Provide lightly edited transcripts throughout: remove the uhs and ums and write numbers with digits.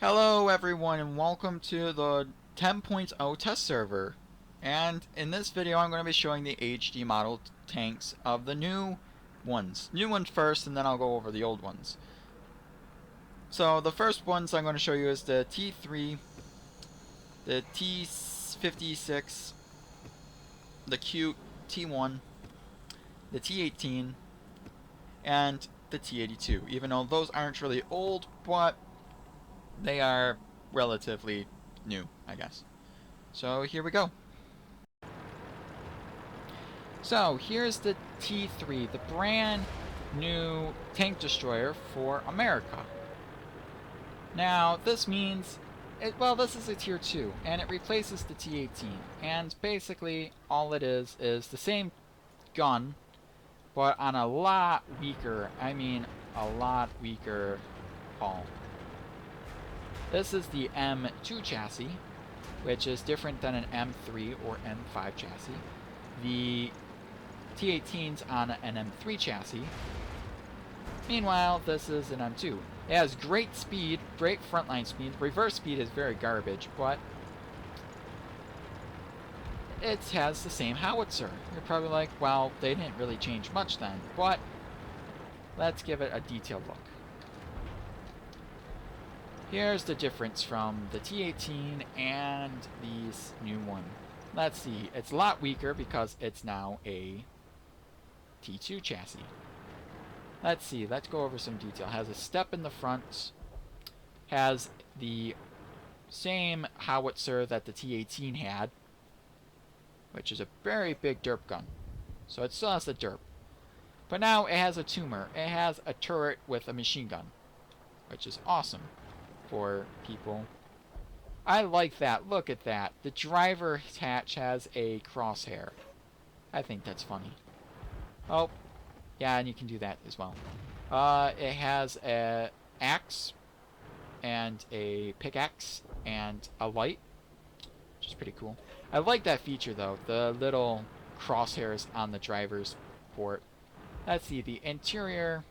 Hello everyone and welcome to the 10.0 test server. And in this video I'm going to be showing the HD model tanks of the new ones. New ones first and then I'll go over the old ones. So the first ones I'm going to show you is the T3, the T56, the cute T1, the T18, and the T82. Even though those aren't really old, but they are relatively new, I guess. So here we go. So here's the T3, the brand new tank destroyer for America. Now this means, this is a tier 2 and it replaces the T18, and basically all it is the same gun but on a lot weaker, a lot weaker hull. This is the M2 chassis, which is different than an M3 or M5 chassis. The T18's on an M3 chassis. Meanwhile, this is an M2. It has great speed, great frontline speed. Reverse speed is very garbage, but it has the same howitzer. You're probably like, well, they didn't really change much then, but let's give it a detailed look. Here's the difference from the T18 and this new one. Let's see, it's a lot weaker because it's now a T2 chassis. Let's see, let's go over some detail. It has a step in the front, has the same howitzer that the T18 had, which is a very big derp gun. So it still has the derp. But now it has a tumor. It has a turret with a machine gun, which is awesome for people. I like that. Look at that. The driver hatch has a crosshair. I think that's funny. Oh, yeah, and you can do that as well. It has a axe and a pickaxe and a light, which is pretty cool. I like that feature though, the little crosshairs on the driver's port. Let's see, the interior.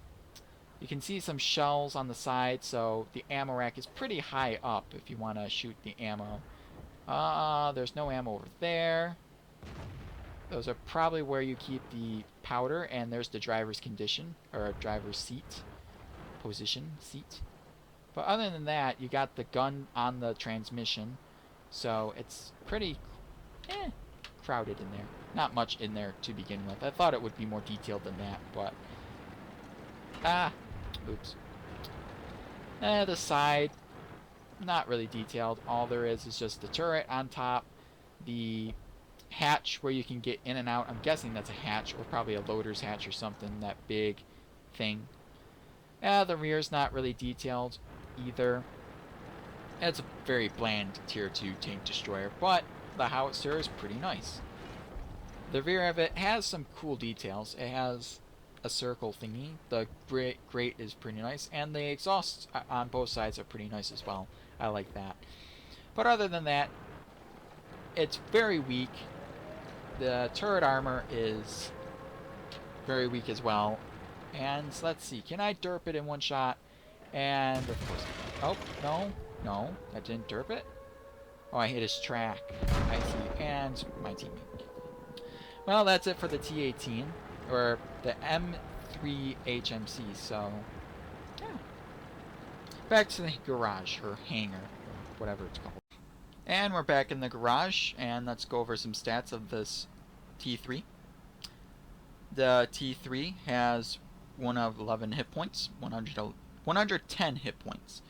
You can see some shells on the side, so the ammo rack is pretty high up if you want to shoot the ammo. There's no ammo over there. Those are probably where you keep the powder, and there's the driver's condition, or driver's seat. Seat. But other than that, you got the gun on the transmission, so it's pretty crowded in there. Not much in there to begin with. I thought it would be more detailed than that, but oops. The side, not really detailed. All there is just the turret on top, the hatch where you can get in and out. I'm guessing that's a hatch, or probably a loader's hatch or something, that big thing. The rear's not really detailed either. It's a very bland tier 2 tank destroyer, but the howitzer is pretty nice. The rear of it has some cool details. It has a circle thingy. The grate is pretty nice, and the exhausts on both sides are pretty nice as well. I like that. But other than that, it's very weak. The turret armor is very weak as well. And let's see, can I derp it in one shot? And of course, oh, no, that didn't derp it. Oh, I hit his track. I see, and my teammate. Well, that's it for the T18, or the M3 HMC, so, yeah. Back to the garage, or hangar, or whatever it's called. And we're back in the garage, and let's go over some stats of this T3. The T3 has 1 of 11 hit points, 110 hit points.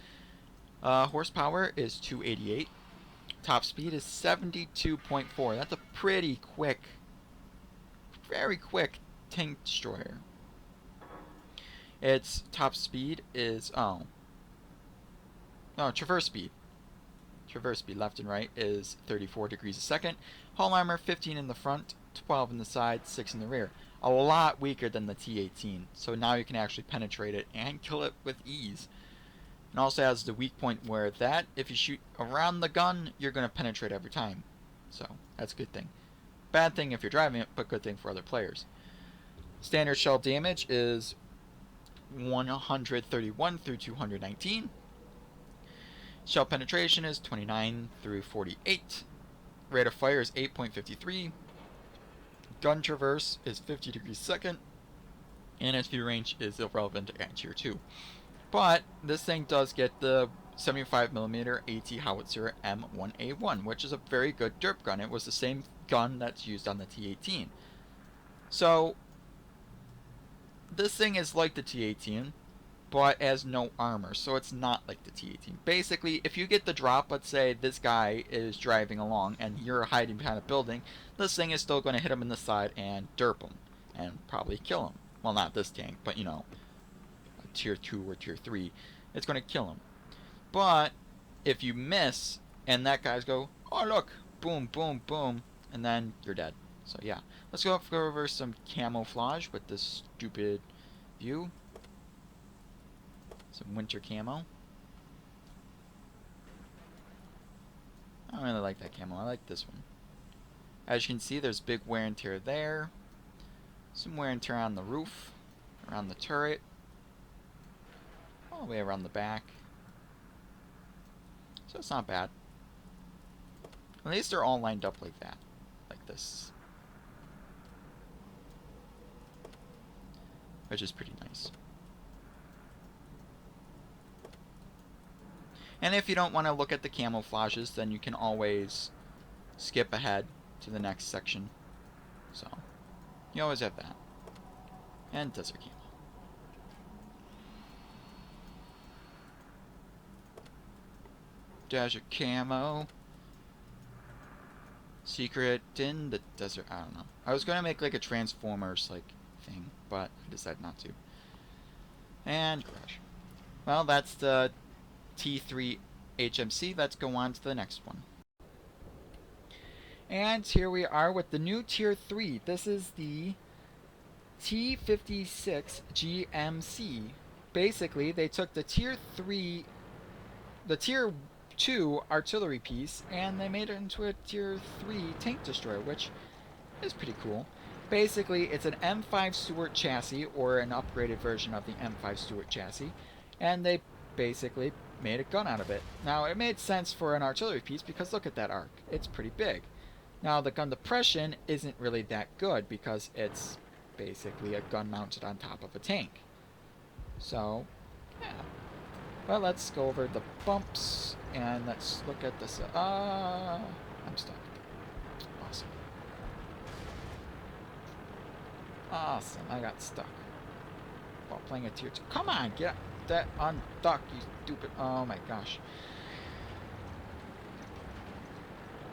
Horsepower is 288. Top speed is 72.4. That's a pretty quick, very quick tank destroyer. Its top speed is, traverse speed. Traverse speed left and right is 34 degrees a second. Hull armor 15 in the front, 12 in the side, 6 in the rear. A lot weaker than the T18, so now you can actually penetrate it and kill it with ease. And also has the weak point where that, if you shoot around the gun, you're going to penetrate every time. So that's a good thing. Bad thing if you're driving it, but good thing for other players. Standard shell damage is 131 through 219. Shell penetration is 29 through 48. Rate of fire is 8.53. Gun traverse is 50 degrees second. And its view range is irrelevant at tier 2. But this thing does get the 75mm AT howitzer M1A1, which is a very good derp gun. It was the same gun that's used on the T18. So this thing is like the T18, but has no armor, so it's not like the T18. Basically, if you get the drop, let's say this guy is driving along and you're hiding behind a building, this thing is still going to hit him in the side and derp him, and probably kill him. Well, not this tank, but you know, a tier 2 or tier 3, it's going to kill him. But if you miss, and that guy's go, oh look, boom, boom, boom, and then you're dead. So yeah, let's go over some camouflage with this stupid view. Some winter camo. I don't really like that camo. I like this one. As you can see, there's big wear and tear there. Some wear and tear on the roof, around the turret, all the way around the back. So it's not bad. At least they're all lined up like that. Like this. Which is pretty nice. And if you don't want to look at the camouflages, then you can always skip ahead to the next section. So, you always have that. And desert camo. Desert camo. Secret in the desert. I don't know. I was going to make like a Transformers like thing, but I decided not to. And garage. Well, that's the T3 HMC. Let's go on to the next one. And here we are with the new tier 3. This is the T56 GMC. Basically, they took the tier 2 artillery piece and they made it into a tier 3 tank destroyer, which is pretty cool. Basically, it's an M5 Stuart chassis, or an upgraded version of the M5 Stuart chassis, and they basically made a gun out of it. Now, it made sense for an artillery piece because look at that arc. It's pretty big. Now, the gun depression isn't really that good because it's basically a gun mounted on top of a tank. So, yeah. Well, let's go over the bumps and let's look at this. I'm stuck. Awesome. Awesome. I got stuck while playing a tier 2. Come on, get that unstuck, you stupid. Oh my gosh.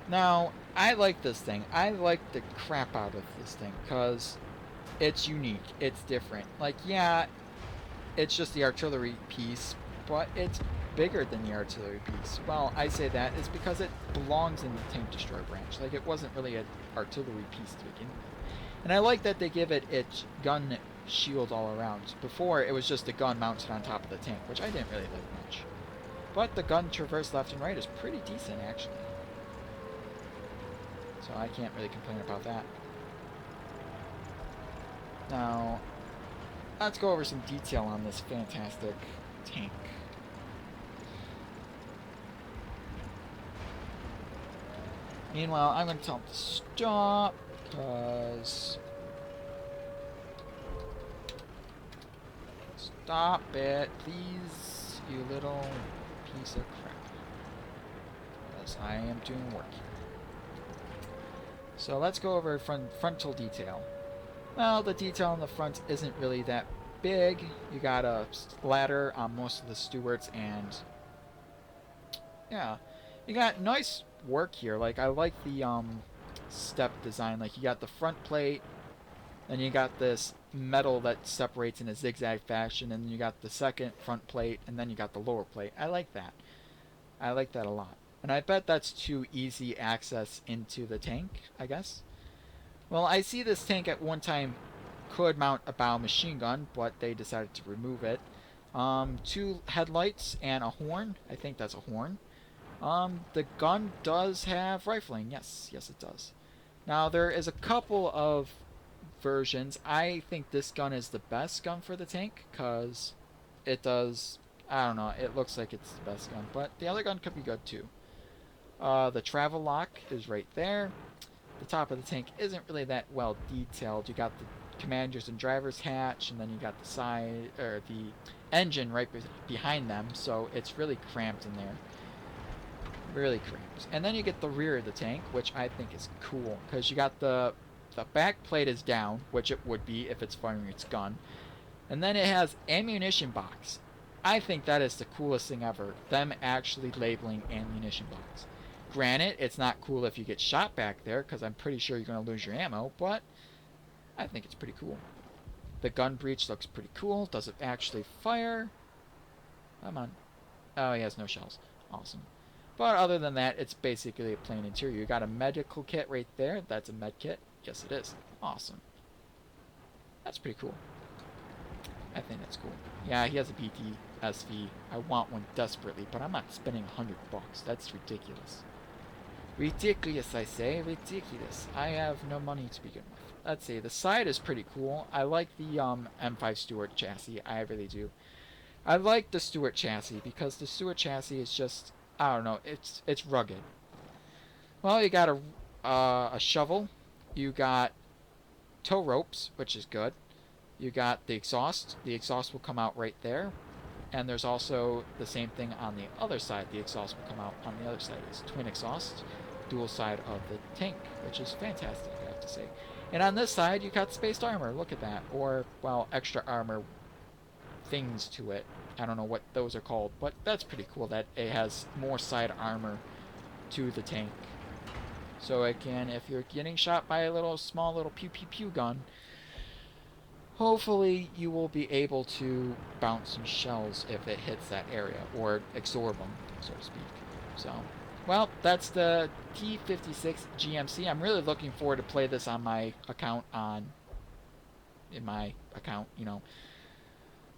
Now, I like this thing. I like the crap out of this thing because it's unique. It's different. Like, yeah, it's just the artillery piece, but it's bigger than the artillery piece. Well, I say that is because it belongs in the tank destroyer branch. Like, it wasn't really an artillery piece to begin with. And I like that they give it its gun shield all around. Before, it was just a gun mounted on top of the tank, which I didn't really like much. But the gun traverse left and right is pretty decent, actually. So I can't really complain about that. Now, let's go over some detail on this fantastic tank. Meanwhile, I'm going to tell him to stop, because... Stop it, please, you little piece of crap. Because I am doing work here. So let's go over frontal detail. Well, the detail on the front isn't really that big. You got a ladder on most of the Stuarts, and yeah, you got nice work here. Like, I like the step design. Like, you got the front plate, then you got this metal that separates in a zigzag fashion, and then you got the second front plate, and then you got the lower plate. I like that. I like that a lot. And I bet that's too easy access into the tank, I guess. Well, I see this tank at one time could mount a bow machine gun, but they decided to remove it. 2 headlights and a horn. I think that's a horn. The gun does have rifling. Yes, it does. Now, there is a couple of versions. I think this gun is the best gun for the tank, because it does I don't know. It looks like it's the best gun, but the other gun could be good too. The travel lock is right there. The top of the tank isn't really that well detailed. You got the commander's and driver's hatch, and then you got the side or the engine right behind them, so it's really cramped in there. Really cramped. And then you get the rear of the tank, which I think is cool because you got the back plate is down, which it would be if it's firing its gun, and then it has ammunition box. I think that is the coolest thing ever. Them actually labeling ammunition box. Granted, it's not cool if you get shot back there because I'm pretty sure you're going to lose your ammo, but I think it's pretty cool. The gun breech looks pretty cool. Does it actually fire? Come on. Oh, he has no shells. Awesome. But other than that, it's basically a plain interior. You got a medical kit right there. That's a med kit. Yes, it is. Awesome. That's pretty cool. I think that's cool. Yeah, he has a PTSV. I want one desperately, but I'm not spending $100. That's ridiculous. Ridiculous, I say. Ridiculous. I have no money to begin with. Let's see. The side is pretty cool. I like the M5 Stewart chassis. I really do. I like the Stewart chassis because the Stewart chassis is just, I don't know, it's rugged. Well, you got a shovel. You got tow ropes, which is good. You got the exhaust. The exhaust will come out right there. And there's also the same thing on the other side. The exhaust will come out on the other side. It's twin exhaust, dual side of the tank, which is fantastic, I have to say. And on this side, you got spaced armor. Look at that. Or, well, extra armor things to it. I don't know what those are called, but that's pretty cool that it has more side armor to the tank. So it can, if you're getting shot by a small little pew pew pew gun, hopefully you will be able to bounce some shells if it hits that area, or absorb them, so to speak. So, well, that's the T56 GMC. I'm really looking forward to play this on my account in my account, you know.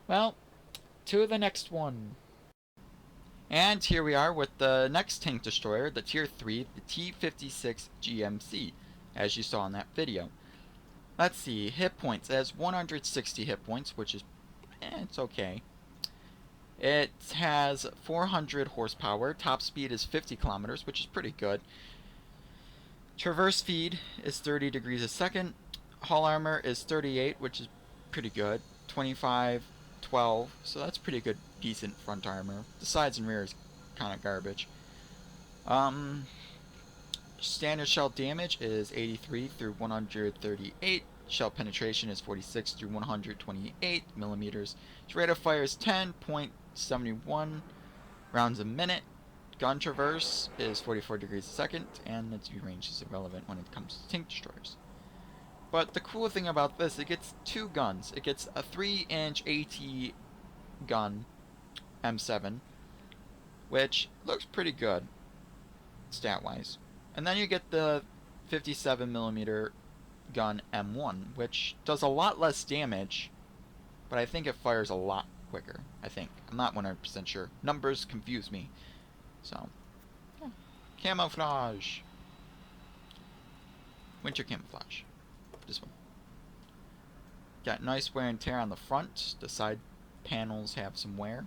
Well, to the next one. And here we are with the next tank destroyer, the Tier 3, the T56 GMC, as you saw in that video. Let's see, hit points. It has 160 hit points, which is, it's okay. It has 400 horsepower. Top speed is 50 kilometers, which is pretty good. Traverse speed is 30 degrees a second. Hull armor is 38, which is pretty good. 25, 12, so that's pretty good, decent front armor. The sides and rear is kind of garbage. Standard shell damage is 83 through 138. Shell penetration is 46 through 128 millimeters. Rate of fire is 10.71 rounds a minute. Gun traverse is 44 degrees a second, and its view range is irrelevant when it comes to tank destroyers. But the cool thing about this, it gets two guns. It gets a 3-inch AT gun, M7, which looks pretty good, stat-wise. And then you get the 57mm gun M1, which does a lot less damage, but I think it fires a lot quicker, I think. I'm not 100% sure. Numbers confuse me. So, yeah. Camouflage. Winter camouflage. This one. Got nice wear and tear on the front. The side panels have some wear.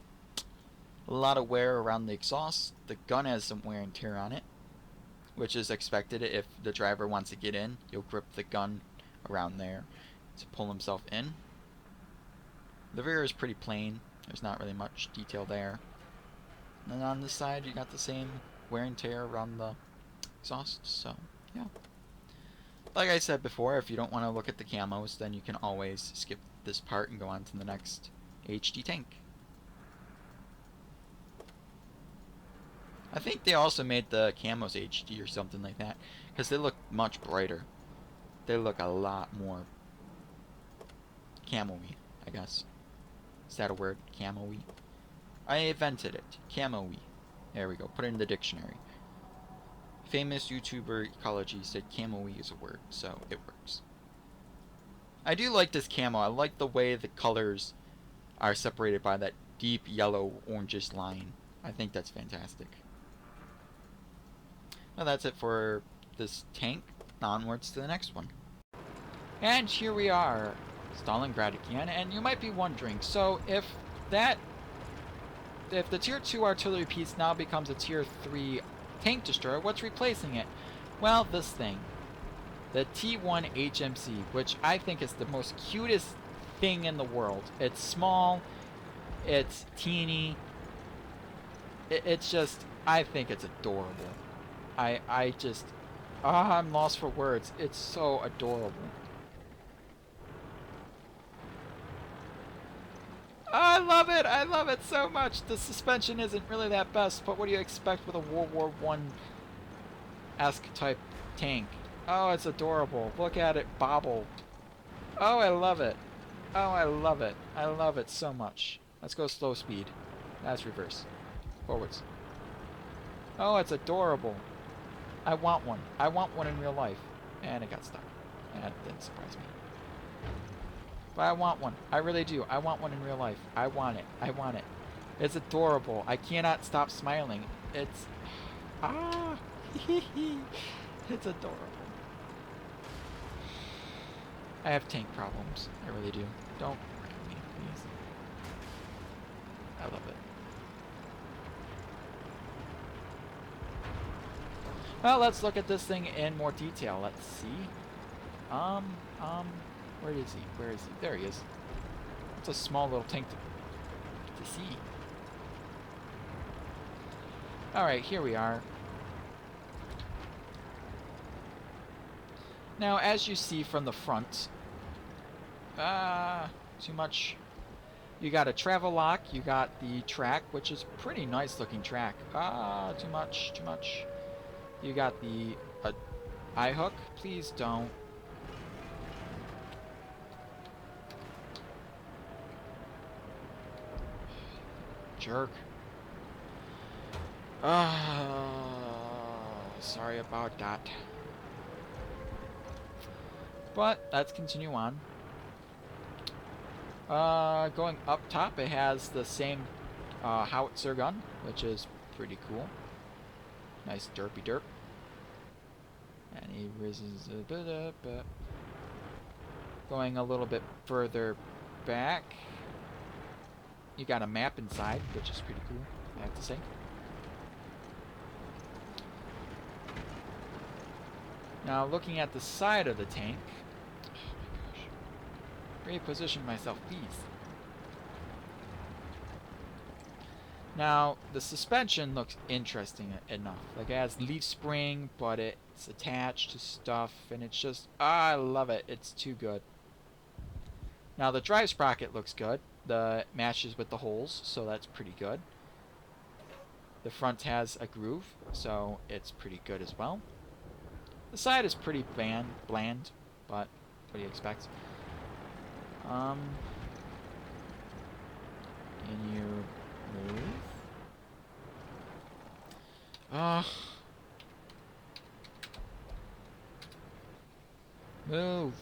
A lot of wear around the exhaust. The gun has some wear and tear on it, which is expected. If the driver wants to get in, you'll grip the gun around there to pull himself in. The rear is pretty plain. There's not really much detail there. And then on this side, you got the same wear and tear around the exhaust. So, yeah. Like I said before, if you don't want to look at the camos, then you can always skip this part and go on to the next HD tank. I think they also made the camos HD or something like that, because they look much brighter. They look a lot more camo-y, I guess. Is that a word? Camo-y? I invented it. Camo-y. There we go. Put it in the dictionary. Famous YouTuber Ecology said camo-y is a word, so it works. I do like this camo. I like the way the colors are separated by that deep yellow orangish line. I think that's fantastic. Well, that's it for this tank. Onwards to the next one. And here we are, Stalingrad again, and you might be wondering, so if that if the Tier 2 artillery piece now becomes a Tier 3 tank destroyer, what's replacing it? Well, this thing. The T1 HMC, which I think is the most cutest thing in the world. It's small, it's teeny, it's just, I think it's adorable. I just, I'm lost for words. It's so adorable. I love it so much. The suspension isn't really that best, but what do you expect with a World War I-esque type tank? Oh, it's adorable. Look at it bobble. Oh, I love it. Oh, I love it. I love it so much. Let's go slow speed. That's reverse. Forwards. Oh, it's adorable. I want one. I want one in real life. And it got stuck. That didn't surprise me. But I want one. I really do. I want one in real life. I want it. I want it. It's adorable. I cannot stop smiling. It's... Ah! It's adorable. I have tank problems. I really do. Don't wreck me, please. I love it. Well, let's look at this thing in more detail. Let's see. Where is he? Where is he? There he is. It's a small little tank to see. Alright, here we are. Now, as you see from the front, too much. You got a travel lock, you got the track, which is pretty nice looking track. Too much, too much. You got the eye hook. Please don't. Jerk. Sorry about that. But let's continue on. Going up top, it has the same howitzer gun, which is pretty cool. Nice derpy derp. And he rises a bit up. Going a little bit further back, you got a map inside, which is pretty cool, I have to say. Now, looking at the side of the tank, oh my gosh, reposition myself, please. Now, the suspension looks interesting enough. Like, it has leaf spring, but it's attached to stuff, and it's just, I love it. It's too good. Now, the drive sprocket looks good. The matches with the holes, so that's pretty good. The front has a groove, so it's pretty good as well. The side is pretty bland, but what do you expect? Can you move? Move.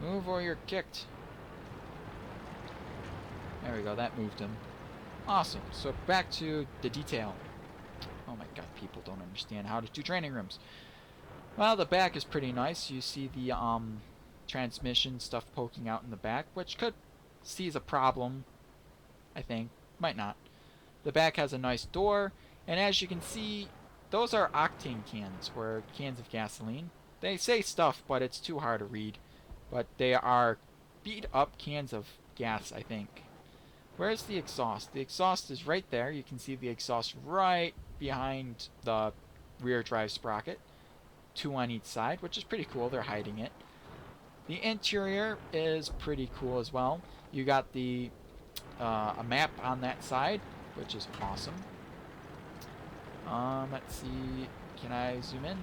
Move or you're kicked. There we go, that moved him. Awesome, so back to the detail. Oh my god, people don't understand how to do training rooms. Well, the back is pretty nice. You see the transmission stuff poking out in the back, which could seize a problem, I think. Might not. The back has a nice door, and as you can see, those are octane cans, or cans of gasoline. They say stuff, but it's too hard to read. But they are beat up cans of gas, I think. Where's the exhaust? The exhaust is right there. You can see the exhaust right behind the rear drive sprocket. Two on each side, which is pretty cool. They're hiding it. The interior is pretty cool as well. You got the a map on that side, which is awesome. Let's see. Can I zoom in?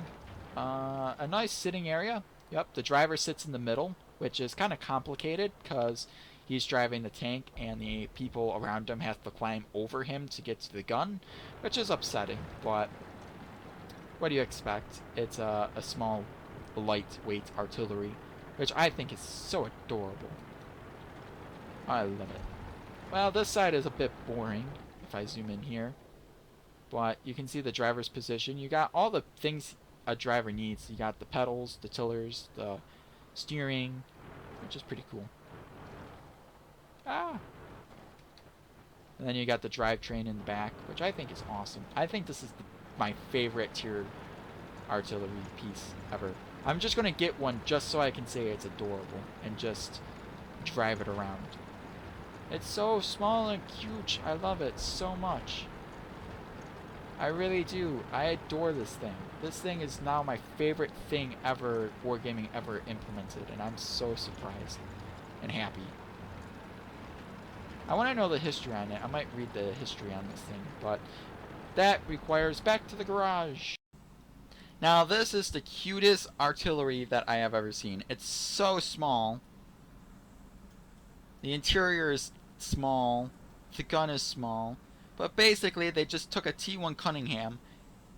A nice sitting area. Yep, the driver sits in the middle, which is kind of complicated because he's driving the tank and the people around him have to climb over him to get to the gun, which is upsetting, but what do you expect? It's a small, lightweight artillery, which I think is so adorable. I love it. Well, this side is a bit boring, if I zoom in here. But you can see the driver's position. You got all the things a driver needs. You got the pedals, the tillers, the steering, which is pretty cool. Ah! And then you got the drivetrain in the back, which I think is awesome. I think this is my favorite tier artillery piece ever. I'm just going to get one just so I can say it's adorable and just drive it around. It's so small and cute. I love it so much. I really do. I adore this thing. This thing is now my favorite thing ever, wargaming ever implemented, and I'm so surprised and happy. I want to know the history on it. I might read the history on this thing, but that requires back to the garage. Now, this is the cutest artillery that I have ever seen. It's so small. The interior is small. The gun is small. But basically, they just took a T1 Cunningham,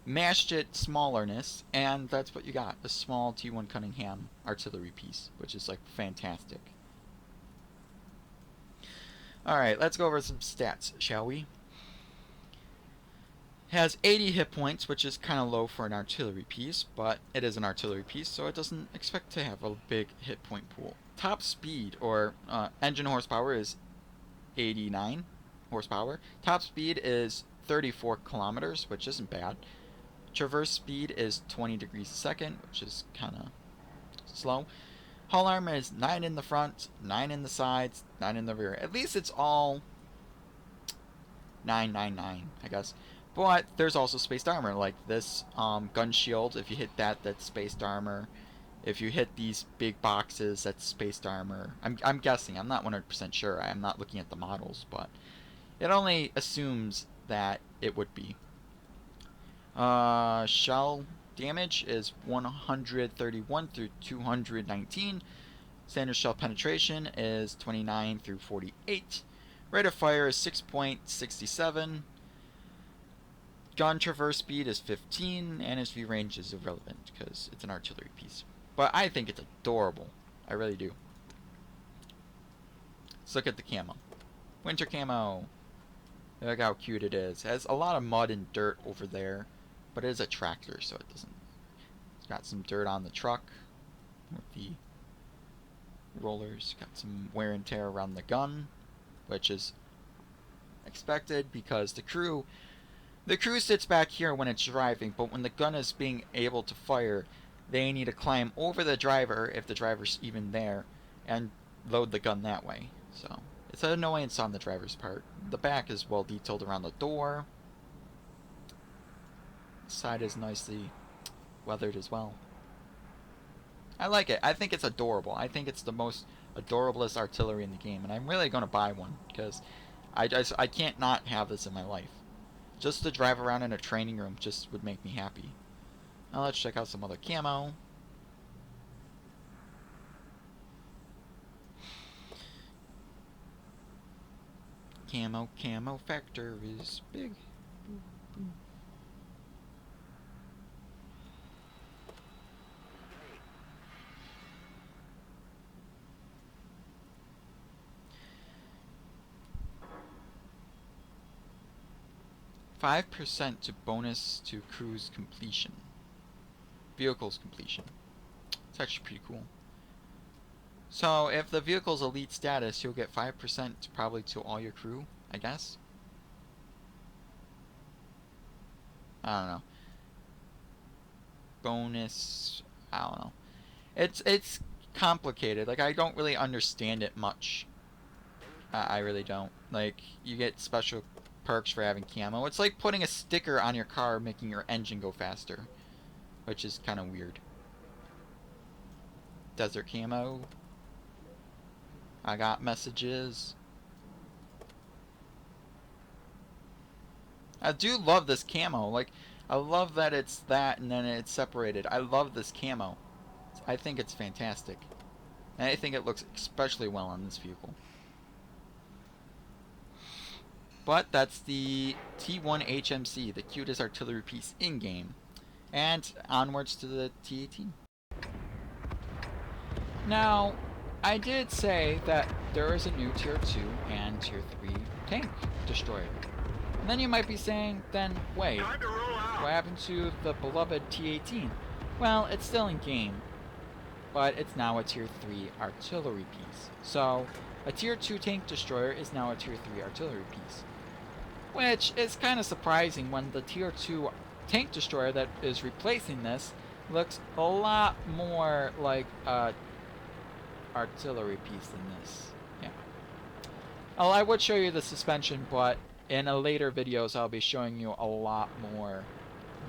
mashed it smallerness, and that's what you got. A small T1 Cunningham artillery piece, which is like fantastic. Alright, let's go over some stats, shall we? Has 80 hit points, which is kind of low for an artillery piece, but it is an artillery piece, so it doesn't expect to have a big hit point pool. Top speed, or engine horsepower, is 89 horsepower. Top speed is 34 kilometers, which isn't bad. Traverse speed is 20 degrees a second, which is kind of slow. Hull armor is 9 in the front, 9 in the sides, 9 in the rear. At least it's all 999, I guess. But there's also spaced armor, like this gun shield. If you hit that, that's spaced armor. If you hit these big boxes, that's spaced armor. I'm guessing. I'm not 100% sure. I'm not looking at the models, but it only assumes that it would be. Shell damage is 131 through 219. Standard shell penetration is 29 through 48. Rate of fire is 6.67. Gun traverse speed is 15, and NSV range is irrelevant because it's an artillery piece. But I think it's adorable. I really do. Let's look at the camo. Winter camo. Look how cute it is. It has a lot of mud and dirt over there, but it is a tractor, so it doesn't. It's got some dirt on the truck with the rollers. Got some wear and tear around the gun, which is expected because the crew sits back here when it's driving, but when the gun is being able to fire, they need to climb over the driver, if the driver's even there, and load the gun that way. So it's an annoyance on the driver's part. The back is well detailed around the door. The side is nicely weathered as well. I like it. I think it's adorable. I think it's the most adorablest artillery in the game, and I'm really going to buy one because I can't not have this in my life. Just to drive around in a training room just would make me happy. Now let's check out some other camo. Camo factor is big. 5% to bonus to cruise completion. Vehicle's completion. It's actually pretty cool. So if the vehicle's elite status, you'll get 5% probably to all your crew, I guess. I don't know. Bonus, I don't know. It's complicated. Like, I don't really understand it much. I really don't. Like, you get special perks for having camo. It's like putting a sticker on your car making your engine go faster, which is kind of weird. Desert camo. I got messages. I do love this camo. Like, I love that it's that and then it's separated. I love this camo. I think it's fantastic. And I think it looks especially well on this vehicle. But that's the T1 HMC, the cutest artillery piece in-game. And onwards to the T18. Now, I did say that there is a new Tier 2 and Tier 3 tank destroyer. And then you might be saying, then wait, what happened to the beloved T18? Well, it's still in game, but it's now a Tier 3 artillery piece. So, a Tier 2 tank destroyer is now a Tier 3 artillery piece. Which is kind of surprising when the Tier 2 tank destroyer that is replacing this looks a lot more like a artillery piece than this. Yeah. Oh, I would show you the suspension, but in a later videos I'll be showing you a lot more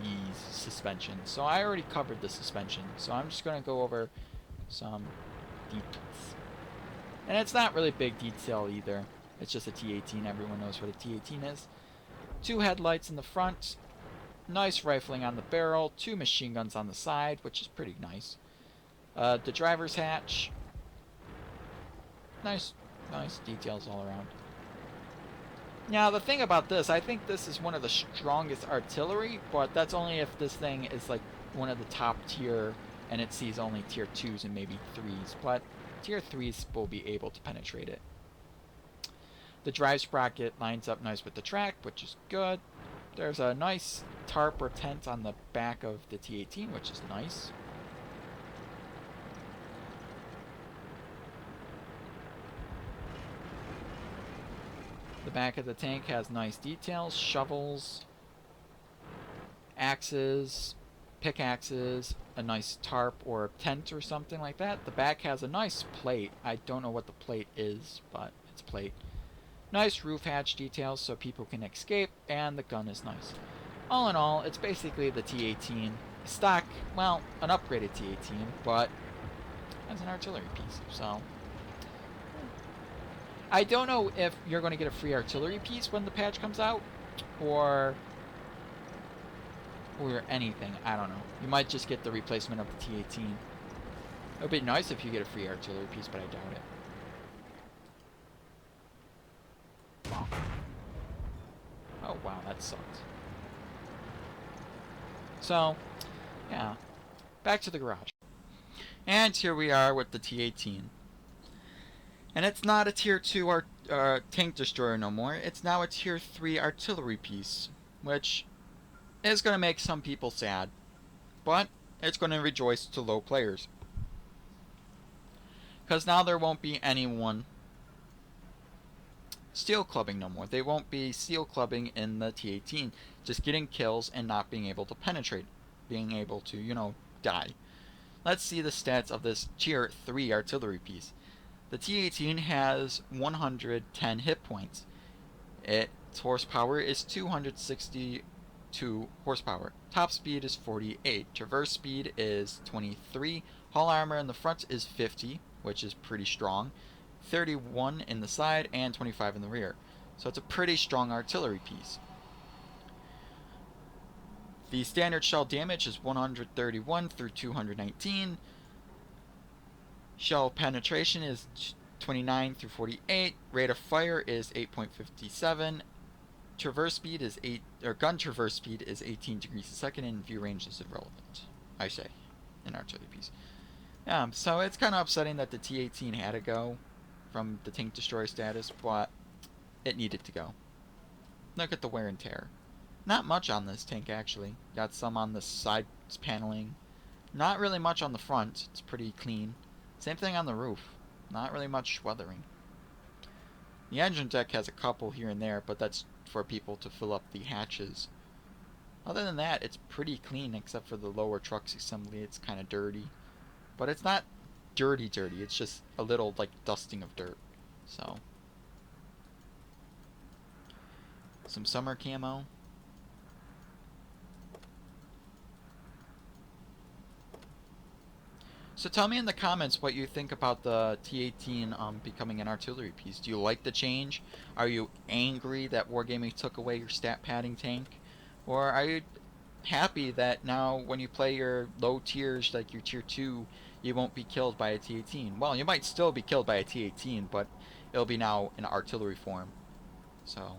these suspensions. So I already covered the suspension, so I'm just going to go over some details. And it's not really big detail either. It's just a T18. Everyone knows what a T18 is. 2 headlights in the front. Nice rifling on the barrel. 2 machine guns on the side, which is pretty nice. The driver's hatch. Nice details all around. Now, the thing about this, I think this is one of the strongest artillery, but that's only if this thing is like one of the top tier and it sees only tier 2s and maybe 3s, but tier 3s will be able to penetrate it. The drive sprocket lines up nice with the track, which is good. There's a nice tarp or tent on the back of the T18, which is nice. The back of the tank has nice details, shovels, axes, pickaxes, a nice tarp or tent or something like that. The back has a nice plate. I don't know what the plate is, but it's plate. Nice roof hatch details so people can escape, and the gun is nice. All in all, it's basically the T18 stock, well, an upgraded T18, but as an artillery piece, so... I don't know if you're going to get a free artillery piece when the patch comes out, or anything. I don't know. You might just get the replacement of the T18. It would be nice if you get a free artillery piece, but I doubt it. Wow. Oh, wow, that sucked. So, yeah. Back to the garage. And here we are with the T18. And it's not a Tier 2 tank destroyer no more. It's now a Tier 3 artillery piece, which is going to make some people sad. But it's going to rejoice to low players. Because now there won't be anyone steel clubbing no more. They won't be steel clubbing in the T18. Just getting kills and not being able to penetrate. Being able to, you know, die. Let's see the stats of this Tier 3 artillery piece. The T18 has 110 hit points. Its horsepower is 262 horsepower. Top speed is 48. Traverse speed is 23. Hull armor in the front is 50, which is pretty strong. 31 in the side and 25 in the rear. So it's a pretty strong artillery piece. The standard shell damage is 131 through 219. Shell penetration is 29 through 48. Rate of fire is 8.57. Traverse speed is gun traverse speed is 18 degrees a second, and view range is irrelevant, I say, in artillery piece. So it's kind of upsetting that the T18 had to go from the tank destroyer status, but it needed to go. Look at the wear and tear. Not much on this tank, actually. Got some on the side paneling. Not really much on the front. It's pretty clean. Same thing on the roof. Not really much weathering. The engine deck has a couple here and there, but that's for people to fill up the hatches. Other than that, it's pretty clean, except for the lower truck's assembly. It's kind of dirty. But it's not dirty. It's just a little, like, dusting of dirt. So. Some summer camo. So tell me in the comments what you think about the T18 becoming an artillery piece. Do you like the change? Are you angry that Wargaming took away your stat padding tank? Or are you happy that now when you play your low tiers, like your tier 2, you won't be killed by a T18? Well, you might still be killed by a T18, but it'll be now in artillery form. So,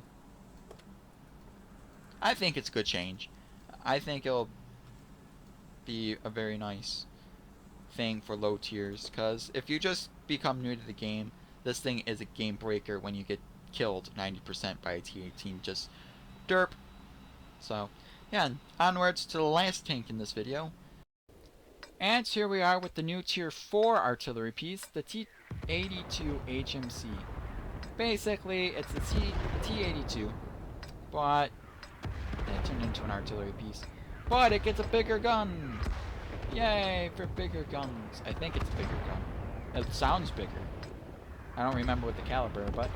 I think it's a good change. I think it'll be a very nice thing for low tiers, because if you just become new to the game, this thing is a game breaker when you get killed 90% by a T18 just Derp. So, yeah, onwards to the last tank in this video. And here we are with the new Tier 4 artillery piece, the T82 HMC. Basically, it's the T82, but it turned into an artillery piece. But it gets a bigger gun! Yay for bigger guns. I think it's a bigger gun. It sounds bigger. I don't remember what the caliber, but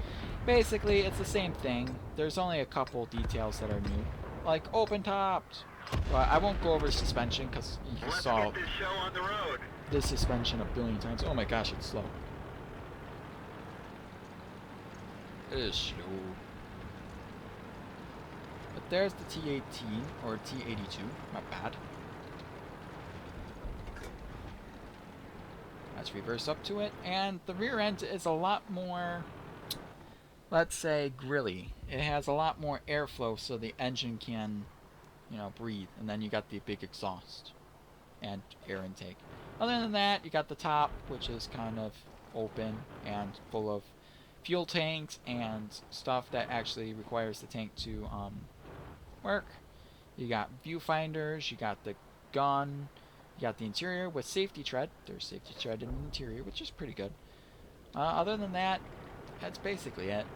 basically it's the same thing. There's only a couple details that are new, like open topped. But I won't go over suspension because you saw this suspension a billion times. Oh my gosh, it's slow. It is slow. But there's the T18 or T82. My bad. Let's reverse up to it, and the rear end is a lot more, let's say, grilly. It has a lot more airflow so the engine can, you know, breathe, and then you got the big exhaust and air intake. Other than that, you got the top, which is kind of open and full of fuel tanks and stuff that actually requires the tank to work. You got viewfinders, you got the gun. You got the interior with safety tread. There's safety tread in the interior, which is pretty good. Other than that, that's basically it.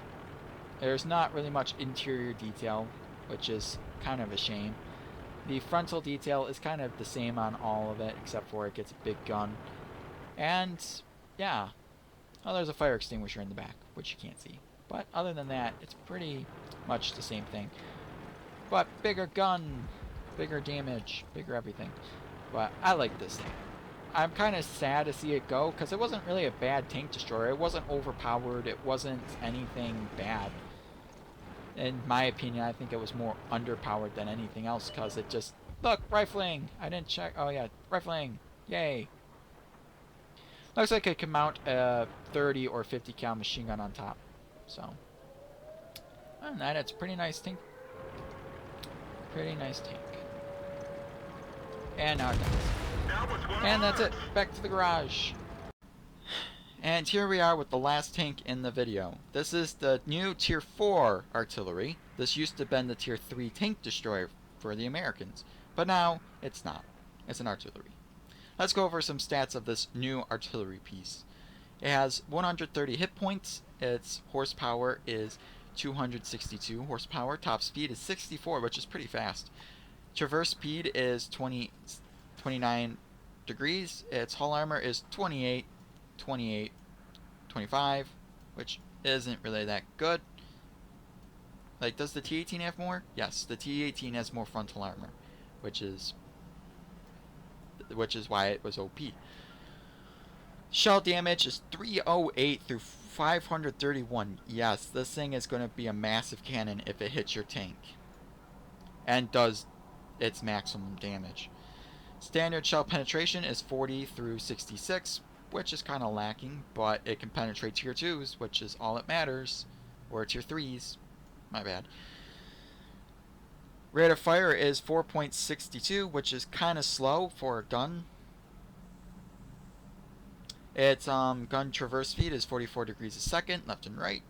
There's not really much interior detail, which is kind of a shame. The frontal detail is kind of the same on all of it, except for it gets a big gun. And, yeah. Oh, there's a fire extinguisher in the back, which you can't see. But other than that, it's pretty much the same thing. But bigger gun, bigger damage, bigger everything. But I like this thing. I'm kind of sad to see it go, because it wasn't really a bad tank destroyer. It wasn't overpowered. It wasn't anything bad. In my opinion, I think it was more underpowered than anything else, because it just... Look, rifling! I didn't check... Oh yeah, rifling! Yay! Looks like it can mount a 30 or 50 cal machine gun on top. So, other than that, it's a pretty nice tank. Pretty nice tank. And now it dies. And that's it. Back to the garage. And here we are with the last tank in the video. This is the new Tier 4 artillery. This used to have been the Tier 3 tank destroyer for the Americans. But now, it's not. It's an artillery. Let's go over some stats of this new artillery piece. It has 130 hit points. Its horsepower is 262 horsepower. Top speed is 64, which is pretty fast. Traverse speed is 29 degrees. Its hull armor is 28, 28, 25, which isn't really that good. Like, does the T18 have more? Yes, the T18 has more frontal armor, which is why it was OP. Shell damage is 308 through 531. Yes, this thing is going to be a massive cannon if it hits your tank. And does its maximum damage. Standard shell penetration is 40 through 66, which is kind of lacking, but it can penetrate tier 2s, which is all that matters, or tier 3s. My bad. Rate of fire is 4.62, which is kind of slow for a gun. Its gun traverse speed is 44 degrees a second, left and right.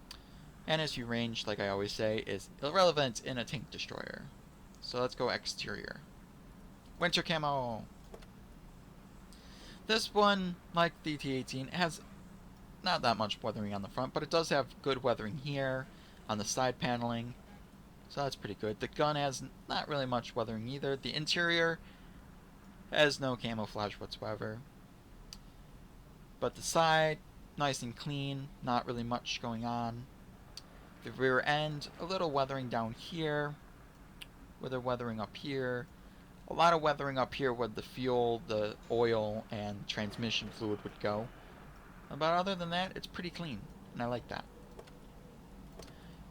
And its view range, like I always say, is irrelevant in a tank destroyer. So let's go exterior. Winter camo. This one, like the T18, has not that much weathering on the front, but it does have good weathering here on the side paneling. So that's pretty good. The gun has not really much weathering either. The interior has no camouflage whatsoever. But the side, nice and clean, not really much going on. The rear end, a little weathering down here. With the weathering up here. A lot of weathering up here where the fuel, the oil, and transmission fluid would go. But other than that, it's pretty clean, and I like that.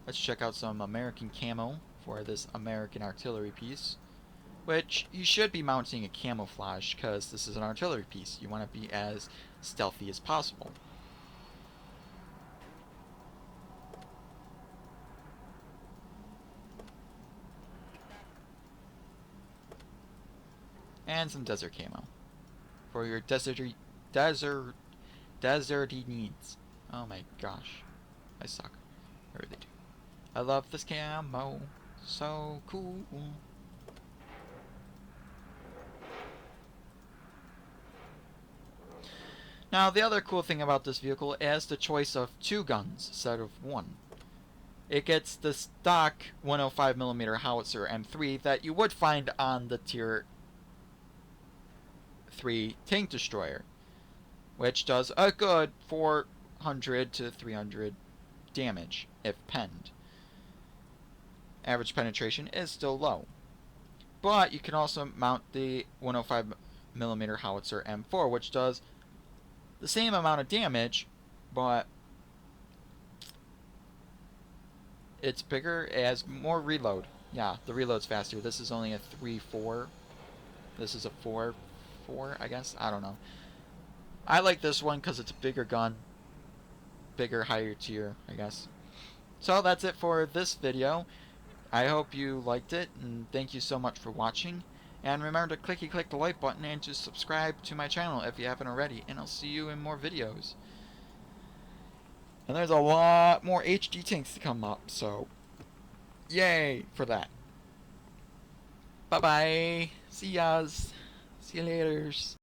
Let's check out some American camo for this American artillery piece. Which, you should be mounting a camouflage, because this is an artillery piece. You want to be as stealthy as possible. And some desert camo for your deserty needs. Oh my gosh, I suck. I really do. I love this camo So cool. Now, the other cool thing about this vehicle is the choice of 2 guns instead of 1. It gets the stock 105mm howitzer M3 that you would find on the Tier 3 tank destroyer, which does a good 400 to 300 damage if penned. Average penetration is still low. But you can also mount the 105mm howitzer M4, which does the same amount of damage, but it's bigger, it has more reload. Yeah, the reload's faster. This is only a 3.4. This is a 4.4, I guess. I don't know. I like this one because it's a bigger gun. Bigger, higher tier, I guess. So that's it for this video. I hope you liked it, and thank you so much for watching. And remember to click the like button and to subscribe to my channel if you haven't already. And I'll see you in more videos. And there's a lot more HD tanks to come up, so yay for that. Bye-bye. See yas. See you laters.